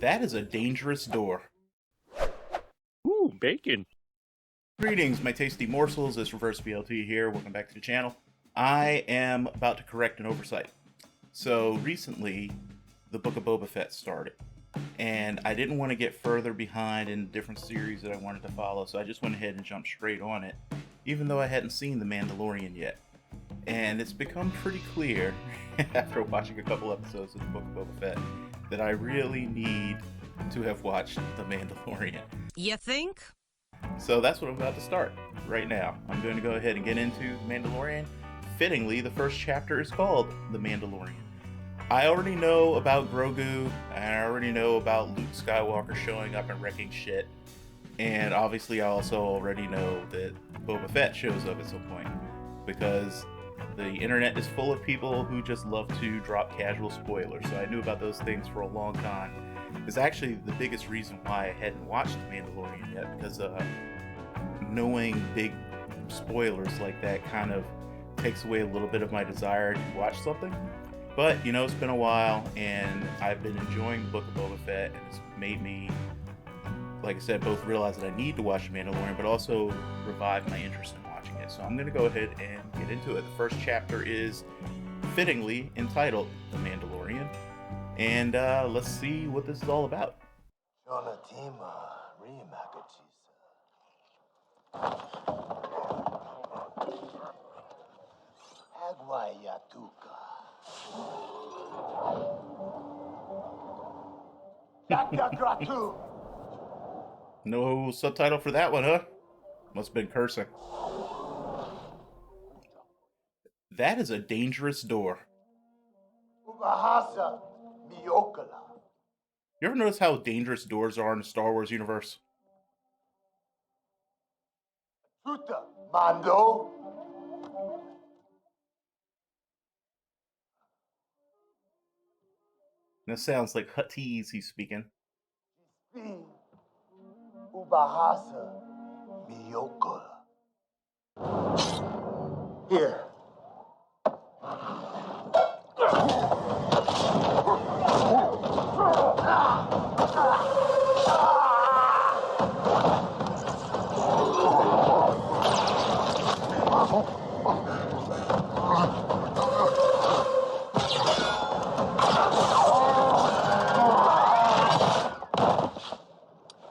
That is a dangerous door. Ooh, bacon. Greetings, my tasty morsels. It's Reverse BLT here. Welcome back to the channel. I am about to correct an oversight. So recently, the Book of Boba Fett started, and I didn't want to get further behind in different series that I wanted to follow, so I just went ahead and jumped straight on it, even though I hadn't seen The Mandalorian yet. And it's become pretty clear, after watching a couple episodes of the Book of Boba Fett, that I really need to have watched The Mandalorian. You think? So that's what I'm about to start right now. I'm going to go ahead and get into The Mandalorian. Fittingly, the first chapter is called The Mandalorian. I already know about Grogu, and I already know about Luke Skywalker showing up and wrecking shit. And obviously I also already know that Boba Fett shows up at some point, because the internet is full of people who just love to drop casual spoilers. So I knew about those things for a long time. It's actually the biggest reason why I hadn't watched The Mandalorian yet, because knowing big spoilers like that kind of takes away a little bit of my desire to watch something. But, you know, it's been a while, and I've been enjoying the Book of Boba Fett, and it's made me, like I said, both realize that I need to watch The Mandalorian, but also revive my interest in watching it. So I'm going to go ahead and get into it. The first chapter is fittingly entitled The Mandalorian, and let's see what this is all about. No subtitle for that one, huh? Must have been cursing. That is a dangerous door. You ever notice how dangerous doors are in the Star Wars universe? Mando. That sounds like Huttese he's speaking. Ubahasa Miyokola. Here.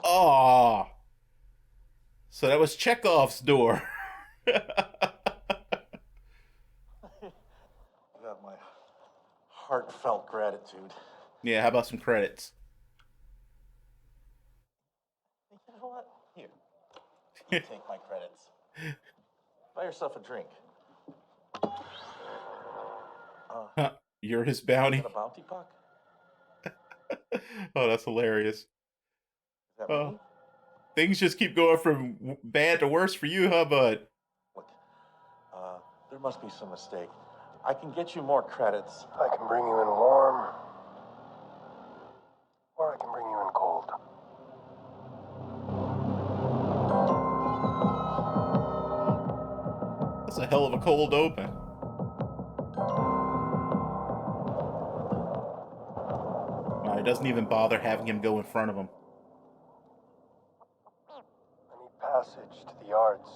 Oh, so that was Chekhov's door. You have my heartfelt gratitude. Yeah, how about some credits? You know what? Here. You take my credits. Buy yourself a drink. You're his bounty. Is that a bounty puck? Oh, that's hilarious. Is that me? Oh, things just keep going from bad to worse for you, huh, bud? Look, there must be some mistake. I can get you more credits. I can bring you in warm, or I can bring you in cold. That's a hell of a cold open. It doesn't even bother having him go in front of him. I need passage to the yards.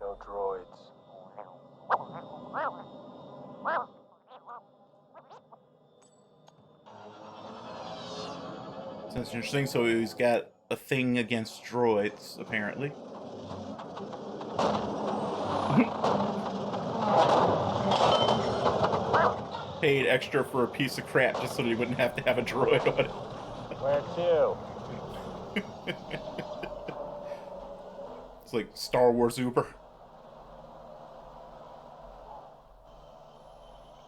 No droids. That's interesting. So he's got a thing against droids, apparently. Paid extra for a piece of crap just so that he wouldn't have to have a droid on it. Where to? It's like Star Wars Uber.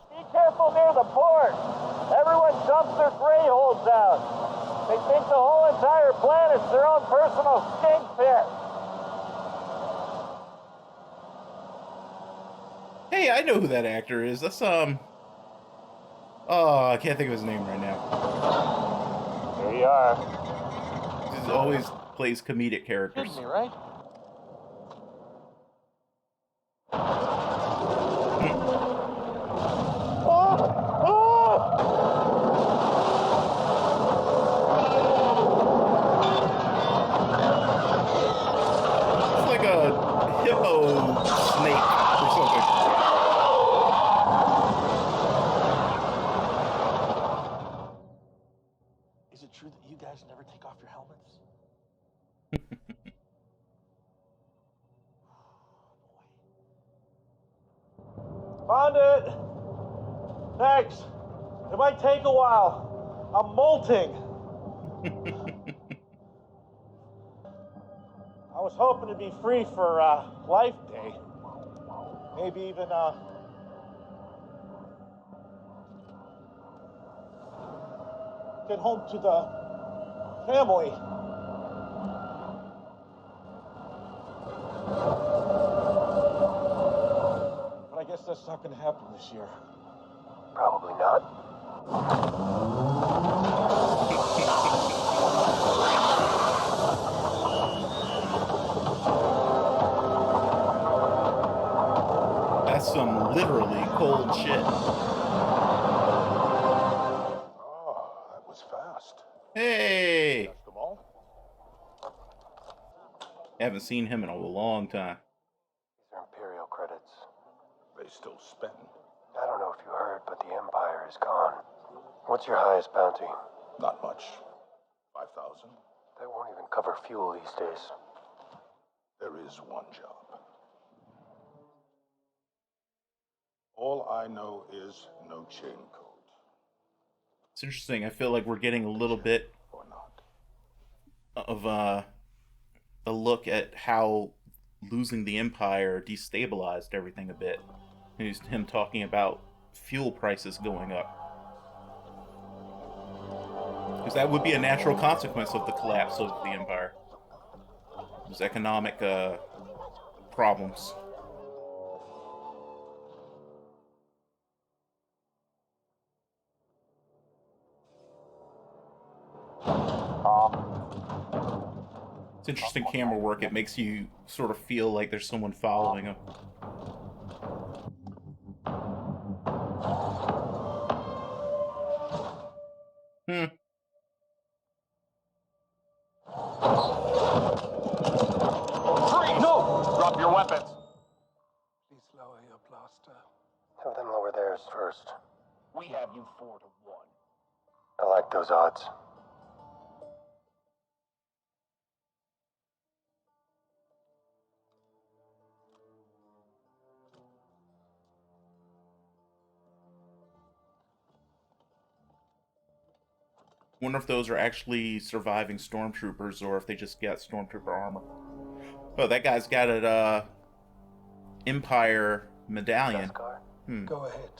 Be careful near the port. Everyone dumps their gray holes out. They think the whole entire planet's their own personal stink pit. Hey, I know who that actor is. That's oh, I can't think of his name right now. Here you are. He always plays comedic characters. Kidding me, right? guys never take off your helmets? Found it! Thanks. It might take a while. I'm molting. I was hoping to be free for Life Day. Maybe even get home to the family. But I guess that's not going to happen this year. Probably not. That's some literally cold shit. Oh, that was fast. Hey! That's them all? Haven't seen him in a long time. These are Imperial credits. They still spend. I don't know if you heard, but the Empire is gone. What's your highest bounty? Not much. 5,000. That won't even cover fuel these days. There is one job. All I know is no chain code. It's interesting. I feel like we're getting a little bit Or not. of a look at how losing the Empire destabilized everything a bit. He's him talking about fuel prices going up. Because that would be a natural consequence of the collapse of the Empire. Those economic problems. It's interesting camera work. It makes you sort of feel like there's someone following him. No! Drop your weapons. Please lower your blaster. Have them lower theirs first. We have you 4 to 1. I like those odds. Wonder if those are actually surviving stormtroopers or if they just get stormtrooper armor. Oh, that guy's got an Empire medallion. Beskar, go ahead.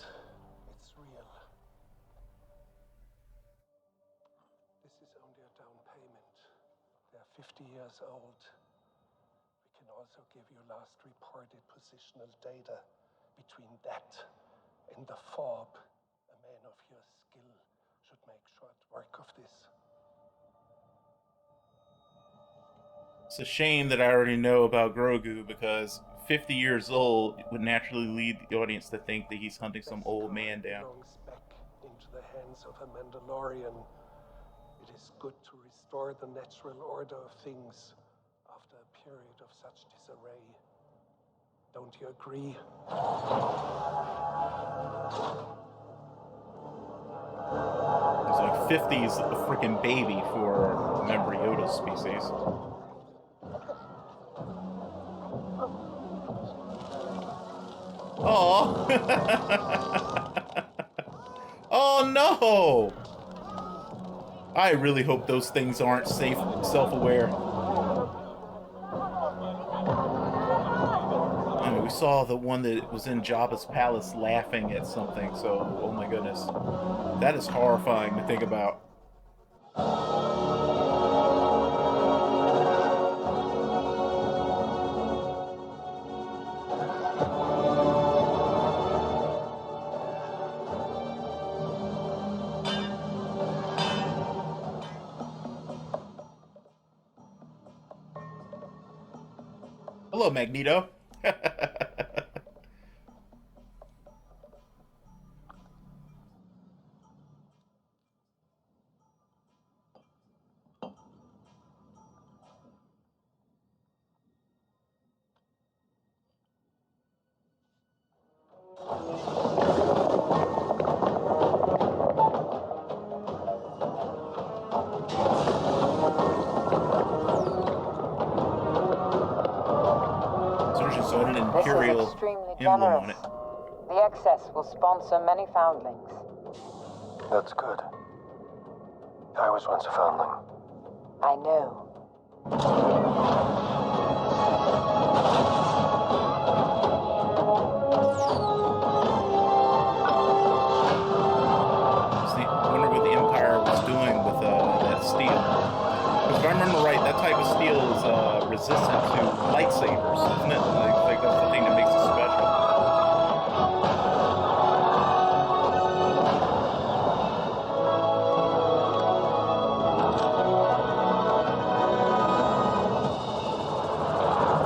It's real. This is only a down payment. They're 50 years old. We can also give you last reported positional data. Between that and the fob, a man of your skill should make short work of this. It's a shame that I already know about Grogu because 50 years old would naturally lead the audience to think that he's hunting some old man down. Belongs back into the hands of a Mandalorian. It is good to restore the natural order of things after a period of such disarray. Don't you agree? He's like 50's a freaking baby for a member Yoda species. Oh! Oh no! I really hope those things aren't self-aware. I mean, we saw the one that was in Jabba's palace laughing at something, so oh my goodness. That is horrifying to think about. Hello, Magneto. little extremely emblem on it. generous. The excess will sponsor many foundlings. That's good. I was once a foundling. I know. See, I wonder what the Empire was doing with that steel. Because if I remember right, that type of steel is resistant to lightsabers, isn't it? Like that's the thing that makes it special.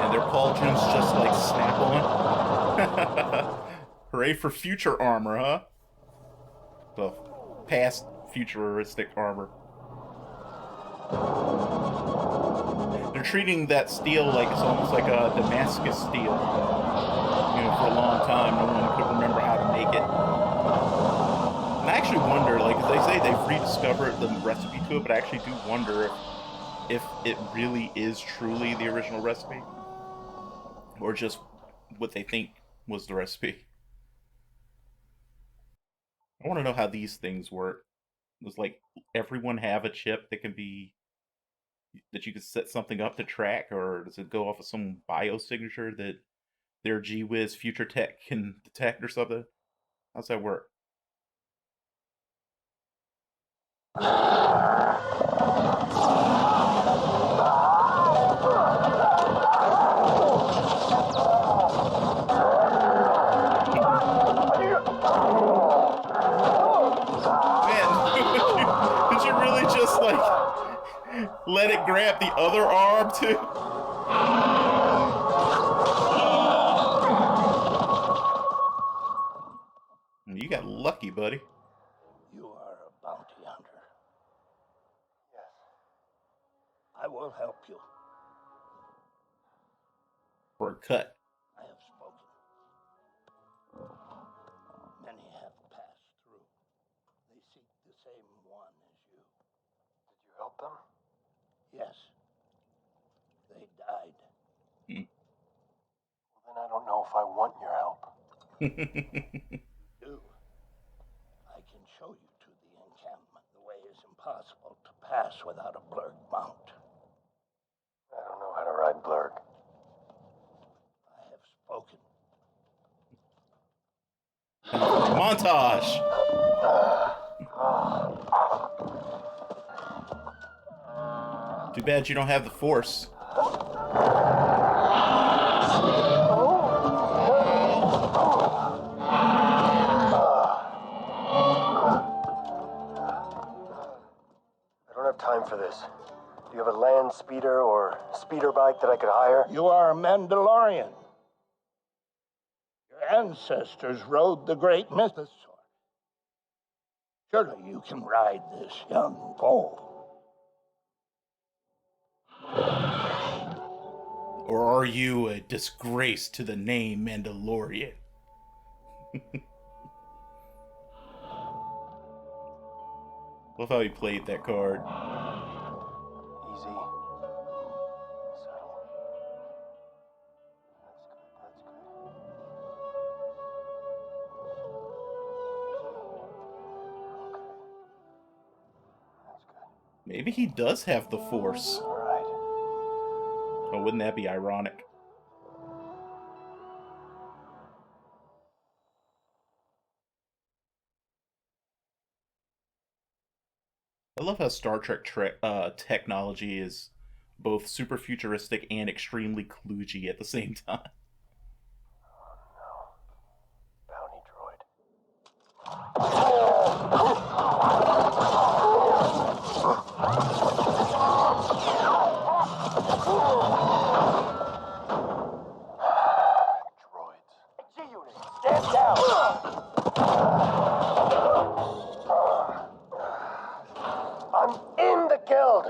And their pauldrons just like snap on. Hooray for future armor, huh? Well, past futuristic armor. They're treating that steel like it's almost like a Damascus steel. You know, for a long time, no one could remember how to make it. And I actually wonder, like, they say they've rediscovered the recipe to it, but I actually do wonder if it really is truly the original recipe, or just what they think was the recipe. I want to know how these things work. Does like everyone have a chip that can be that you could set something up to track, or does it go off of some biosignature that their Gee Whiz future tech can detect or something? How's that work? Man, did you really just like let it grab the other arm too? You got lucky, buddy. You are a bounty hunter. Yes. I will help you. For a cut. I have spoken. Many have passed through. They seek the same one as you. Did you help them? Yes. They died. Well, then I don't know if I want your help. Do. I can show you to the encampment. The way is impossible to pass without a blurg mount. I don't know how to ride blurg. I have spoken. Montage. Too bad you don't have the Force. I don't have time for this. Do you have a land speeder or speeder bike that I could hire? You are a Mandalorian. Your ancestors rode the great mythosaur. Surely you can ride this young foal. Or are you a disgrace to the name Mandalorian? Love how he played that card. Easy. Settle. That's good. Okay. That's good. Maybe he does have the Force. All right. Oh, wouldn't that be ironic? I love how Star Trek technology is both super futuristic and extremely kludgy at the same time. Oh no. Bounty droid. Droids. G-Unit, stand down! I'm in the guild.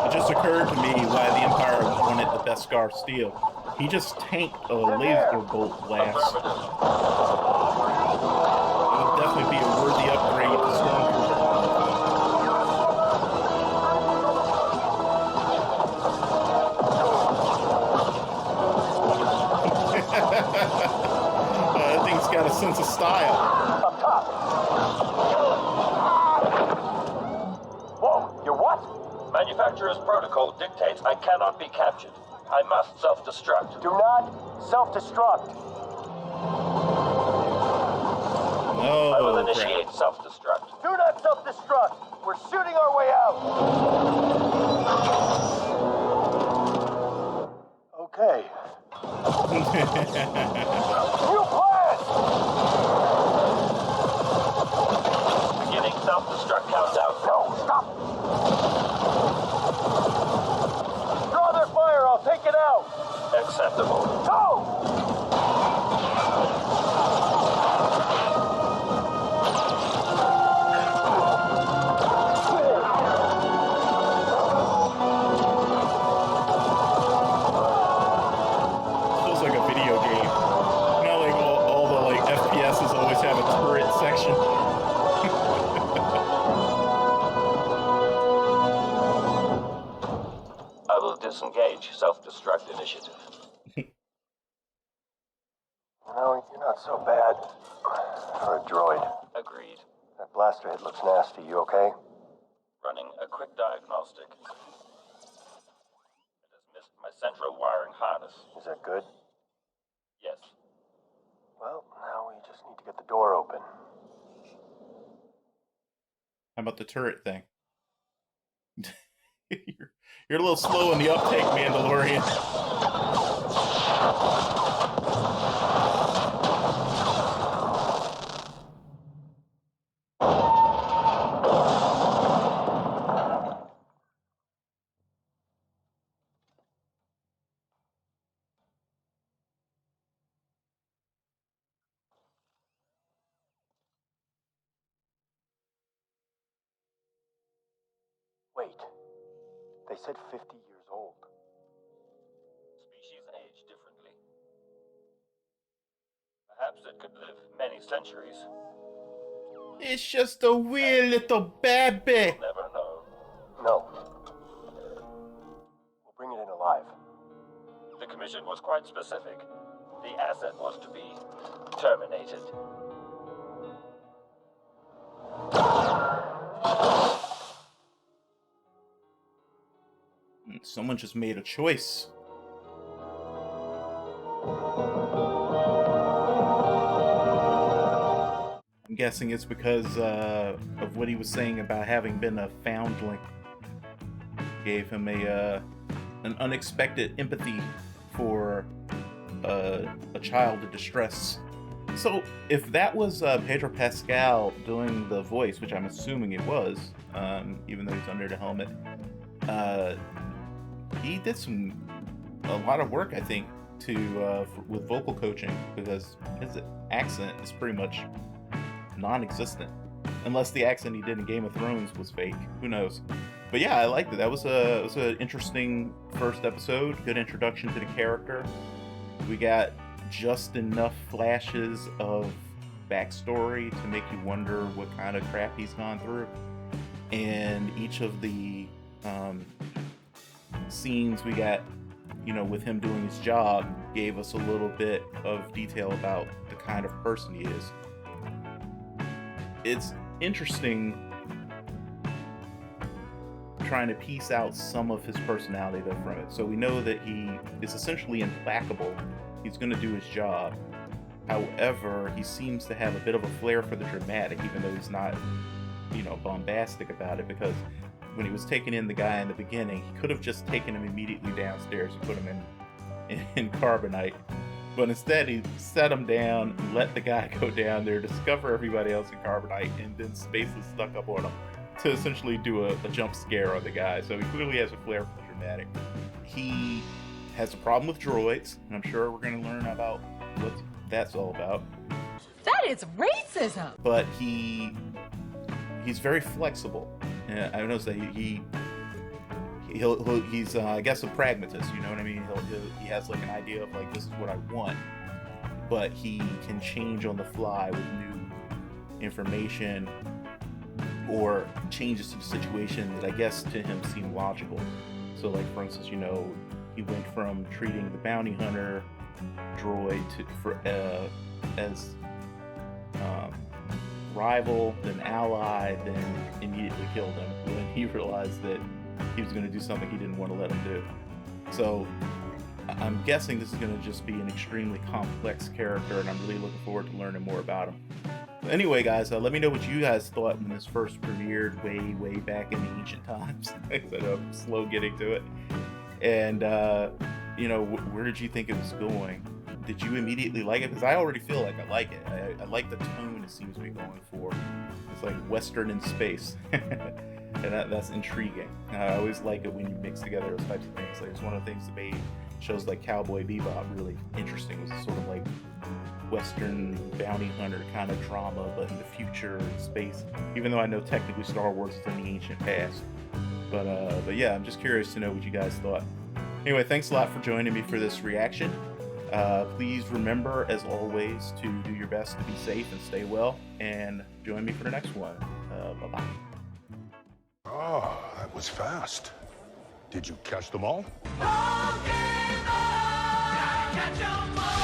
It just occurred to me why the Empire wanted the Beskar steel. He just tanked a laser bolt blast. It would definitely be a worthy upgrade to Stormtrooper. got a sense of style. Up top. Whoa, you're what? Manufacturer's protocol dictates I cannot be captured. I must self-destruct. Do not self-destruct. I will Oh, initiate self-destruct. Do not self-destruct. We're shooting our way out. Okay. New plan! Beginning self-destruct countdown. No, stop! Draw their fire, I'll take it out! Acceptable. Go! Feels like a video game. You know, like all the like FPSs always have a turret section. I will disengage self-destruct initiative. No, you're not so bad. For a droid. Agreed. That blaster head looks nasty. You okay? Running a quick diagnostic. It has missed my central wiring harness. Is that good? Yes. Well, now we just need to get the door open. How about the turret thing? You're a little slow in the uptake, Mandalorian. Wait. They said 50 years old. Species age differently. Perhaps it could live many centuries. It's just a weird little baby. Never know. No. We'll bring it in alive. The commission was quite specific. The asset was to be terminated. Someone just made a choice. I'm guessing it's because of what he was saying about having been a foundling. Gave him an unexpected empathy for a child in distress. So if that was Pedro Pascal doing the voice, which I'm assuming it was, even though he's under the helmet, he did a lot of work, I think, with vocal coaching, because his accent is pretty much non-existent, unless the accent he did in Game of Thrones was fake. Who knows? But yeah, I liked it. That was an interesting first episode. Good introduction to the character. We got just enough flashes of backstory to make you wonder what kind of crap he's gone through, and each of the scenes we got, with him doing his job, gave us a little bit of detail about the kind of person he is. It's interesting trying to piece out some of his personality though from it. So we know that he is essentially implacable. He's going to do his job. However, he seems to have a bit of a flair for the dramatic, even though he's not, bombastic about it, because when he was taking in the guy in the beginning, he could have just taken him immediately downstairs and put him in carbonite. But instead, he set him down, let the guy go down there, discover everybody else in carbonite, and then basically stuck up on him to essentially do a jump scare on the guy. So he clearly has a flair for the dramatic. He has a problem with droids, and I'm sure we're going to learn about what that's all about. That is racism! But he's very flexible. And I noticed that he's I guess a pragmatist, you know what I mean? He has like an idea of like, this is what I want, but he can change on the fly with new information or changes to the situation that I guess to him seem logical. So like, for instance, he went from treating the bounty hunter droid as rival, then ally, then immediately killed him when he realized that he was going to do something he didn't want to let him do. So I'm guessing this is going to just be an extremely complex character, and I'm really looking forward to learning more about him. Anyway, guys, let me know what you guys thought when this first premiered way back in the ancient times. I said I'm slow getting to it. And, you know, where did you think it was going? Did you immediately like it? Because I already feel like I like it. I like the tone it seems to be going for. It's like Western in space. And that's intriguing. I always like it when you mix together those types of things. Like, it's one of the things that made shows like Cowboy Bebop really interesting. Was sort of like Western bounty hunter kind of drama, but in the future in space. Even though I know technically Star Wars is in the ancient past. But yeah, I'm just curious to know what you guys thought. Anyway, thanks a lot for joining me for this reaction. Please remember, as always, to do your best to be safe and stay well. And join me for the next one. Bye-bye. Oh, that was fast. Did you catch them all? Catch 'em all.